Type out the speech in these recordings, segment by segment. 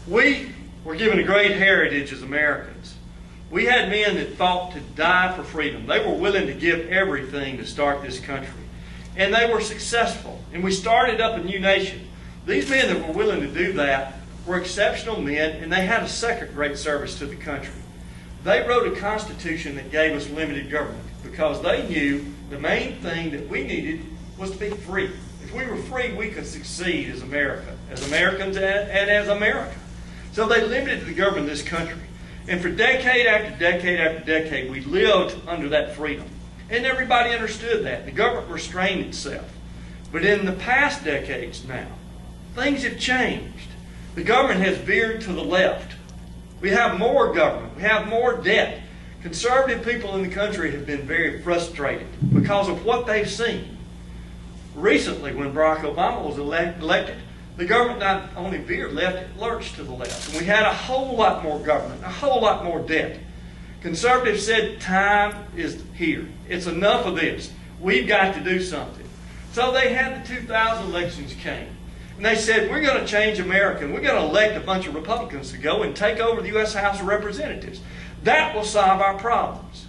We were given a great heritage as Americans. We had men that fought to die for freedom. They were willing to give everything to start this country. And they were successful. And we started up a new nation. These men that were willing to do that were exceptional men, and they had a second great service to the country. They wrote a constitution that gave us limited government because they knew the main thing that we needed was to be free. If we were free, we could succeed as America, as Americans and as America. So they limited the government of this country. And for decade after decade after decade, we lived under that freedom. And everybody understood that. The government restrained itself. But in the past decades now, things have changed. The government has veered to the left. We have more government. We have more debt. Conservative people in the country have been very frustrated because of what they've seen. Recently, when Barack Obama was elected, the government not only veered left, it lurched to the left. And we had a whole lot more government, a whole lot more debt. Conservatives said, time is here. It's enough of this. We've got to do something. So they had the 2000 elections came. And they said, we're going to change America. And we're going to elect a bunch of Republicans to go and take over the U.S. House of Representatives. That will solve our problems.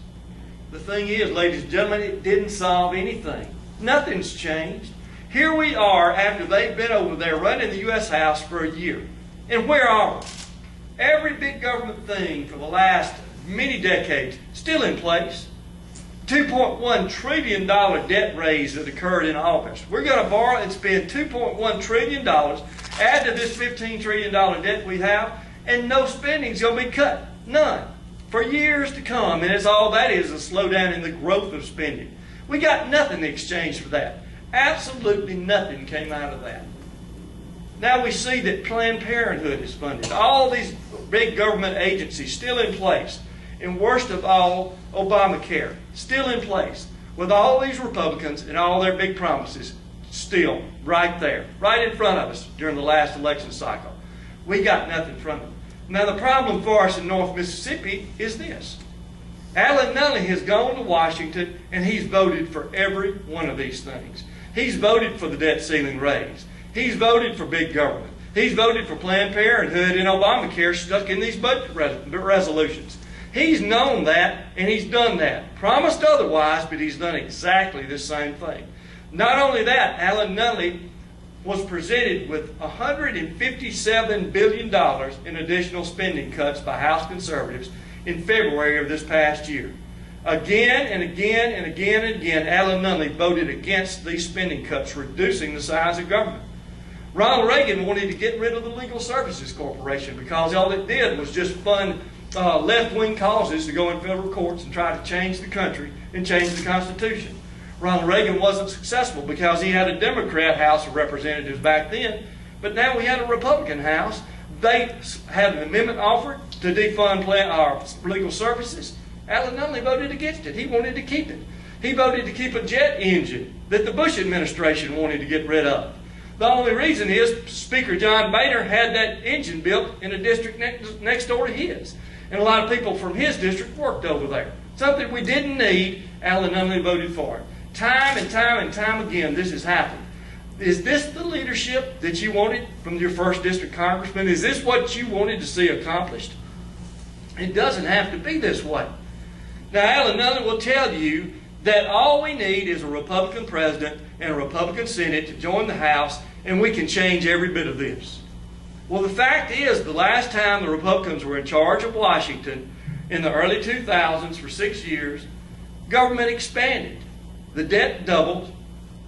The thing is, ladies and gentlemen, it didn't solve anything. Nothing's changed. Here we are after they've been over there running the U.S. House for a year. And where are we? Every big government thing for the last many decades still in place. $2.1 trillion debt raise that occurred in August. We're going to borrow and spend $2.1 trillion, add to this $15 trillion debt we have, and no spending's going to be cut. None. For years to come. And it's all that is a slowdown in the growth of spending. We got nothing in exchange for that. Absolutely nothing came out of that. Now we see that Planned Parenthood is funded. All these big government agencies still in place. And worst of all, Obamacare, still in place, with all these Republicans and all their big promises still right there, right in front of us during the last election cycle. We got nothing from it. Now the problem for us in North Mississippi is this. Alan Nunley has gone to Washington and he's voted for every one of these things. He's voted for the debt ceiling raise. He's voted for big government. He's voted for Planned Parenthood and Obamacare stuck in these budget resolutions. He's known that, and he's done that. Promised otherwise, but he's done exactly the same thing. Not only that, Alan Nunley was presented with $157 billion in additional spending cuts by House conservatives in February of this past year. Again and again and again and again, Alan Nunley voted against these spending cuts, reducing the size of government. Ronald Reagan wanted to get rid of the Legal Services Corporation because all it did was just fund left-wing causes to go in federal courts and try to change the country and change the Constitution. Ronald Reagan wasn't successful because he had a Democrat House of Representatives back then, but now we had a Republican House. They had an amendment offered to defund legal services. Alan Nunley voted against it. He wanted to keep it. He voted to keep a jet engine that the Bush administration wanted to get rid of. The only reason is Speaker John Boehner had that engine built in a district next door to his. And a lot of people from his district worked over there. Something we didn't need, Alan Nunley voted for it. Time and time and time again, this has happened. Is this the leadership that you wanted from your first district congressman? Is this what you wanted to see accomplished? It doesn't have to be this way. Now, Alan Nunley will tell you that all we need is a Republican president and a Republican Senate to join the House, and we can change every bit of this. Well, the fact is, the last time the Republicans were in charge of Washington in the early 2000s for 6 years, government expanded. The debt doubled,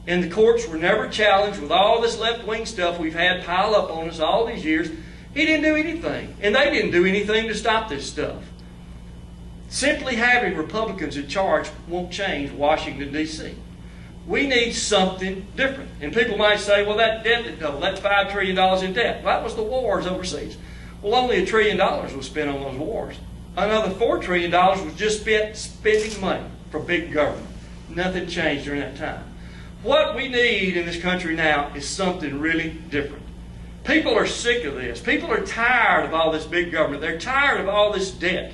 and the courts were never challenged with all this left-wing stuff we've had pile up on us all these years. He didn't do anything, and they didn't do anything to stop this stuff. Simply having Republicans in charge won't change Washington, D.C. We need something different. And people might say, well, that debt that doubled, that's $5 trillion in debt. Well, that was the wars overseas. Well, only $1 trillion was spent on those wars. Another $4 trillion was just spent spending money for big government. Nothing changed during that time. What we need in this country now is something really different. People are sick of this. People are tired of all this big government. They're tired of all this debt.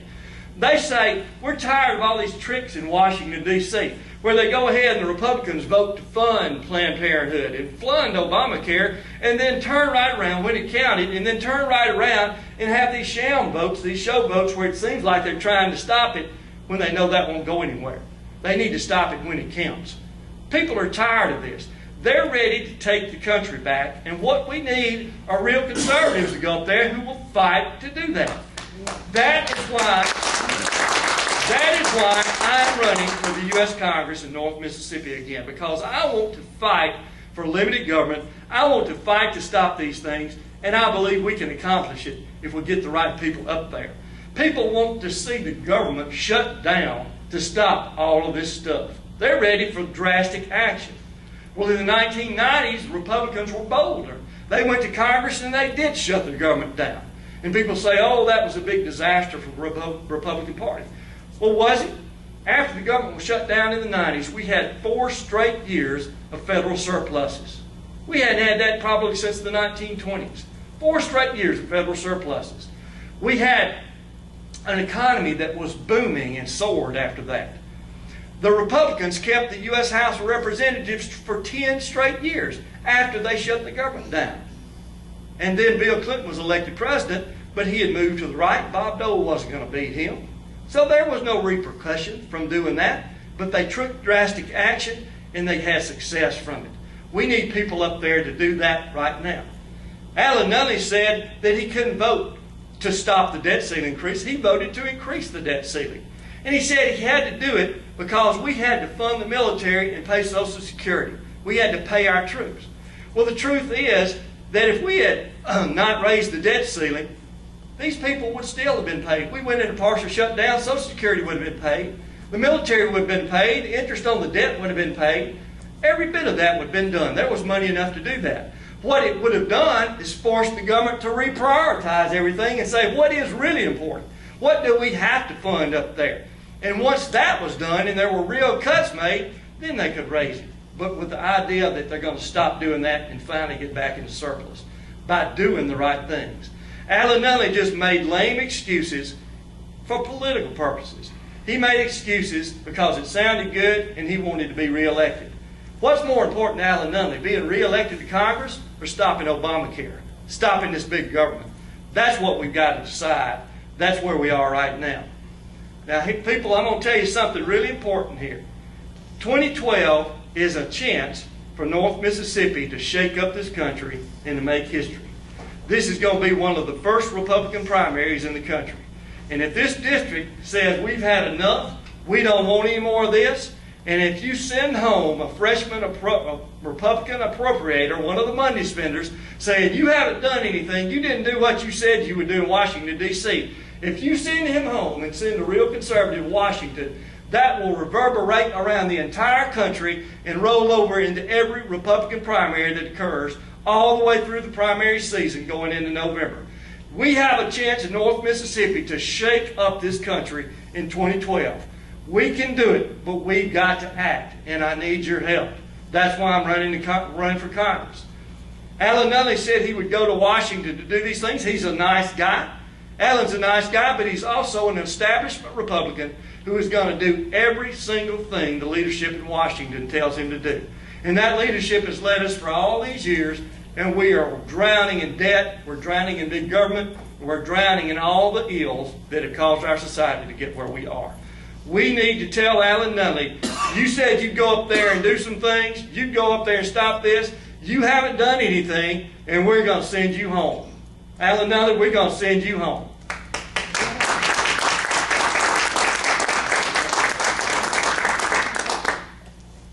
They say, we're tired of all these tricks in Washington, D.C. where they go ahead and the Republicans vote to fund Planned Parenthood and fund Obamacare, and then turn right around when it counted, and then turn right around and have these sham votes, these show votes, where it seems like they're trying to stop it when they know that won't go anywhere. They need to stop it when it counts. People are tired of this. They're ready to take the country back, and what we need are real conservatives to go up there who will fight to do that. That is why I'm running for the U.S. Congress in North Mississippi again, because I want to fight for limited government. I want to fight to stop these things, and I believe we can accomplish it if we get the right people up there. People want to see the government shut down to stop all of this stuff. They're ready for drastic action. Well, in the 1990s, Republicans were bolder. They went to Congress and they did shut the government down. And people say, oh, that was a big disaster for the Republican Party. Well, was it? After the government was shut down in the 90s, we had 4 straight years of federal surpluses. We hadn't had that probably since the 1920s. 4 straight years of federal surpluses. We had an economy that was booming and soared after that. The Republicans kept the U.S. House of Representatives for 10 straight years after they shut the government down. And then Bill Clinton was elected president, but he had moved to the right. Bob Dole wasn't going to beat him. So there was no repercussion from doing that, but they took drastic action and they had success from it. We need people up there to do that right now. Alan Nunley said that he couldn't vote to stop the debt ceiling increase. He voted to increase the debt ceiling. And he said he had to do it because we had to fund the military and pay Social Security. We had to pay our troops. Well, the truth is that if we had not raised the debt ceiling, these people would still have been paid. We went into partial shutdown, Social Security would have been paid, the military would have been paid, interest on the debt would have been paid. Every bit of that would have been done. There was money enough to do that. What it would have done is forced the government to reprioritize everything and say, what is really important? What do we have to fund up there? And once that was done and there were real cuts made, then they could raise it. But with the idea that they're going to stop doing that and finally get back into surplus by doing the right things. Alan Nunley just made lame excuses for political purposes. He made excuses because it sounded good and he wanted to be reelected. What's more important to Alan Nunley, being reelected to Congress or stopping Obamacare, stopping this big government? That's what we've got to decide. That's where we are right now. Now, people, I'm going to tell you something really important here. 2012 is a chance for North Mississippi to shake up this country and to make history. This is going to be one of the first Republican primaries in the country. And if this district says we've had enough, we don't want any more of this, and if you send home a Republican appropriator, one of the money spenders, saying you haven't done anything, you didn't do what you said you would do in Washington, D.C., if you send him home and send a real conservative to Washington, that will reverberate around the entire country and roll over into every Republican primary that occurs all the way through the primary season going into November. We have a chance in North Mississippi to shake up this country in 2012. We can do it, but we've got to act, and I need your help. That's why I'm running for Congress. Alan Nunley said he would go to Washington to do these things. He's a nice guy. Alan's a nice guy, but he's also an establishment Republican who is going to do every single thing the leadership in Washington tells him to do. And that leadership has led us for all these years, and we are drowning in debt, we're drowning in big government, and we're drowning in all the ills that have caused our society to get where we are. We need to tell Alan Nunley, you said you'd go up there and do some things, you'd go up there and stop this, you haven't done anything, and we're going to send you home. Alan Nunley, we're going to send you home.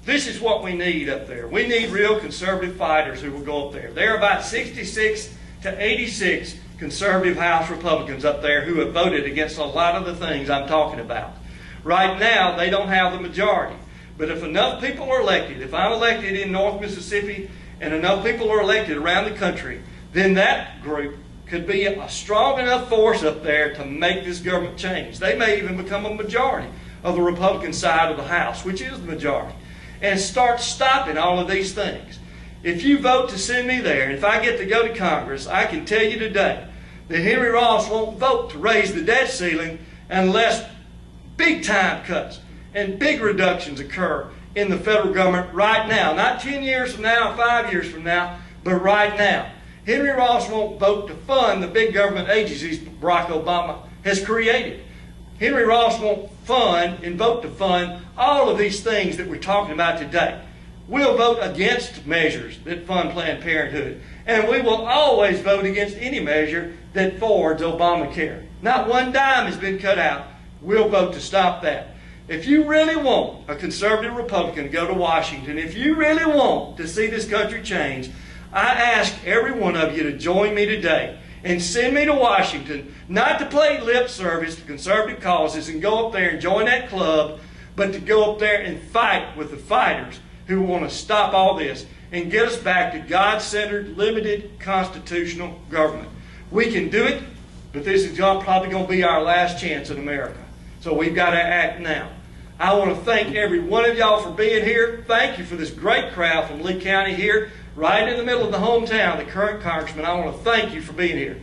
This is what we need up there. We need real conservative fighters who will go up there. There are about 66 to 86 conservative House Republicans up there who have voted against a lot of the things I'm talking about. Right now, they don't have the majority. But if enough people are elected, if I'm elected in North Mississippi and enough people are elected around the country, then that group could be a strong enough force up there to make this government change. They may even become a majority of the Republican side of the House, which is the majority, and start stopping all of these things. If you vote to send me there, and if I get to go to Congress, I can tell you today that Henry Ross won't vote to raise the debt ceiling unless big time cuts and big reductions occur in the federal government right now. Not 10 years from now, 5 years from now, but right now. Henry Ross won't vote to fund the big government agencies Barack Obama has created. Henry Ross won't fund and vote to fund all of these things that we're talking about today. We'll vote against measures that fund Planned Parenthood. And we will always vote against any measure that forwards Obamacare. Not one dime has been cut out. We'll vote to stop that. If you really want a conservative Republican to go to Washington, if you really want to see this country change, I ask every one of you to join me today and send me to Washington, not to play lip service to conservative causes and go up there and join that club, but to go up there and fight with the fighters who want to stop all this and get us back to God-centered, limited, constitutional government. We can do it, but this is probably going to be our last chance in America. So we've got to act now. I want to thank every one of y'all for being here. Thank you for this great crowd from Lee County here, right in the middle of the hometown, the current congressman. I want to thank you for being here.